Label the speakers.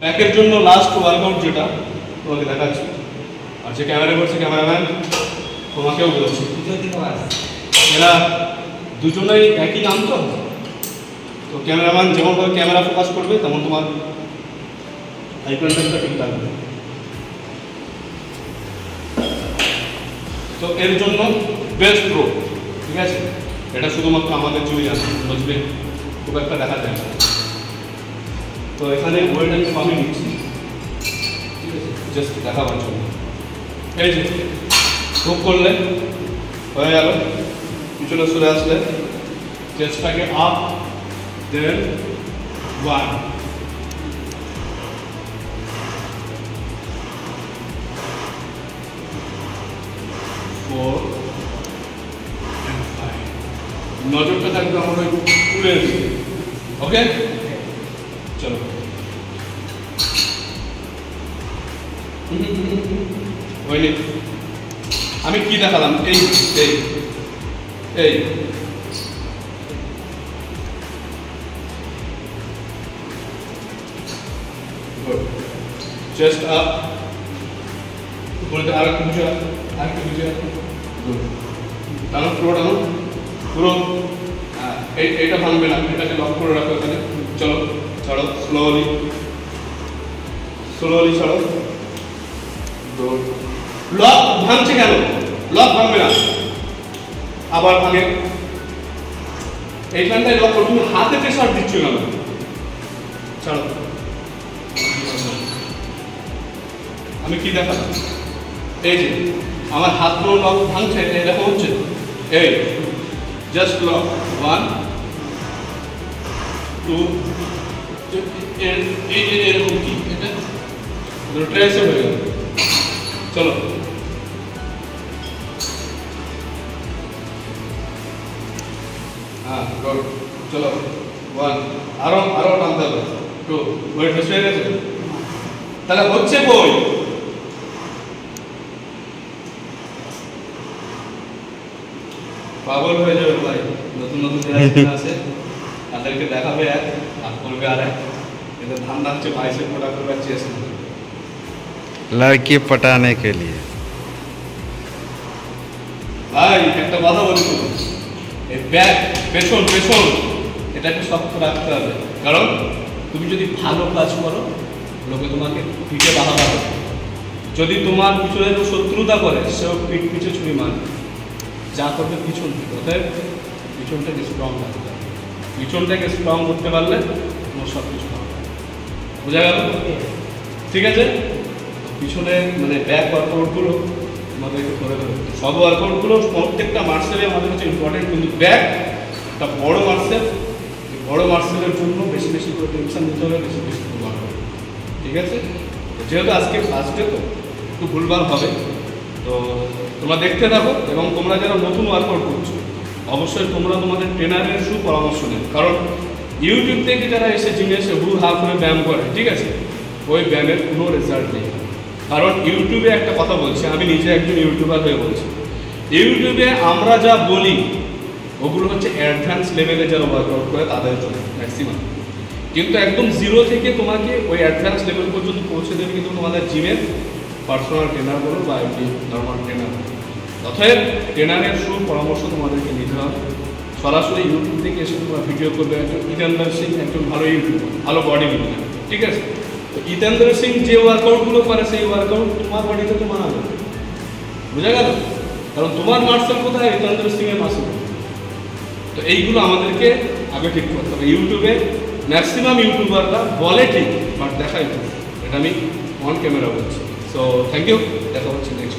Speaker 1: ব্যাকের জন্য last workout যেটা তোমাকে দেখাচ্ছি, আর যে ক্যামেরা করছে ক্যামেরাম্যান তোমাকেও বলছি, এরা দুজনেই একই নাম তো ক্যামেরাম্যান যেমনভাবে ক্যামেরা ফোকাস করবে তেমন তোমার আই কন্ট্যাক্টটা ঠিক থাকবে। তো এর জন্য বেস্ট প্রো, ঠিক আছে, এটা শুধুমাত্র আমাদের জন্যই আছে, বুঝবে খুব একটা দেখা যায় না। তো এখানে ওয়েট আমি কমই নিচ্ছি, ঠিক আছে, জাস্ট দেখাবার জন্য। এই যে হুক করলে হয়ে গেল, পিছনে সরে আসলে চেস্টটাকে আপ, দেন 1, 4 and 5। নজরটা থাকবে আমাদের তুলে দিতে। ওকে, চলো হয়নি। আমি কি দেখালাম? এই এই এই চেস্ট আপ, উপরে আর একটু নিচে, আর একটু নিচে, টানো পুরো, টানো পুরো। এইটা ভাঙবে না, এটাকে লক করে রাখো এখানে। চলো ছাড়ো, স্লোলি স্লোলি ছাড়ো। লক ভাঙছে কেন? লক ভাঙবে না, আবার ভাঙে। এইখানটায় লক করো, তুমি হাতে প্রেসার দিচ্ছ কেন? ছাড়ো। আমি কি দেখালাম? এই যে আমার হাতগুলো লক ভাঙছে, এরকম হচ্ছে। এই জাস্ট লক 1 2, এরকম কি এটা ট্রেসে হয়ে গেল। চলো হ্যাঁ গুড, চলো 1, আরো টানতে হবে। 2, ওয়েট বেশি হয়ে গেছে, তাহলে হচ্ছে কই? পাগল হয়ে যাবে ভাই, নতুন নতুন যারা আছে তাদেরকে দেখাবে এক আর করবে আর এক। এদের ধান্দা হচ্ছে বাইসেপ মোটা করবে, চেস্ট
Speaker 2: लड़की पटाने के लिए।
Speaker 1: ভাই একটা কথা বলি তো, এই ব্যাক পেছন এটাকে শক্ত রাখতে হবে, কারণ তুমি যদি ভালো কাজ করো লোকে তোমাকে পিঠে বাহাবা হবে। যদি তোমার পিছনে কেউ শত্রুতা করে সেও পিঠ পিছে ছুরি মারবে, যা করবে পিছন থেকে। অতএব পিছনটাকে স্ট্রং রাখতে হবে, পিছনটাকে স্ট্রং করতে পারলে তোমার সব কিছু হবে। বোঝা গেল? ঠিক আছে, পিছনে মানে ব্যাক ওয়ার্কআউটগুলো আমাদেরকে করে দেবে। সব ওয়ার্কআউটগুলো প্রত্যেকটা মার্সেলে আমাদের কাছে ইম্পর্টেন্ট, কিন্তু ব্যাক একটা বড় মার্সেল, বড় মার্সেলের জন্য বেশি বেশি করে টেনশন নিতে হবে, বেশি বেশি করে ওয়ার্কআউট। ঠিক আছে, যেহেতু আজকে ফার্স্ট ডে তো একটু ভুলভাল হবে, তো তোমরা দেখতে থাকো। এবং তোমরা যারা নতুন ওয়ার্কআউট করছো অবশ্যই তোমরা তোমাদের ট্রেনারের সুপরামর্শ নেবে, কারণ ইউটিউব থেকে যারা এসে জিমে এসে হু হা করে ব্যায়াম করে, ঠিক আছে, ওই ব্যায়ামের কোনো রেজাল্ট নেই। কারণ ইউটিউবে একটা কথা বলছি, আমি নিজে একজন ইউটিউবার হয়ে বলছি, ইউটিউবে আমরা যা বলি ওগুলো হচ্ছে অ্যাডভান্স লেভেলে যারা ওয়ার্কআউট করে তাদের জন্য ম্যাক্সিমাম, কিন্তু একদম জিরো থেকে তোমাকে ওই অ্যাডভান্স লেভেল পর্যন্ত পৌঁছে দেবে কিন্তু তোমাদের জিমের পার্সোনাল ট্রেনার বলো বা এমনি নর্মাল ট্রেনার। অতএব ট্রেনারের সুপরামর্শ তোমাদেরকে নিতে হবে। সরাসরি ইউটিউব থেকে এসে তোমরা ভিডিও করবে। একজন ইতেন্দ্র সিং একজন ভালো ইউটিউবার, ভালো বডি বিল্ডার, ঠিক আছে, তো ইতেন্দ্র সিং যে ওয়ার্কআউটগুলো করে সেই ওয়ার্কআউট তোমার বডিতে তো মানাবে। বোঝা গেল? কারণ তোমার মার্সেল কোথায়, ইতেন্দ্র সিংয়ের মার্সেল। তো এইগুলো আমাদেরকে আগে ঠিক করতে হবে। ইউটিউবে ম্যাক্সিমাম ইউটিউবাররা বলে ঠিক, বাট দেখাই না, এটা আমি অন ক্যামেরা বলছি। সো থ্যাংক ইউ, দেখা হচ্ছে নেক্সট।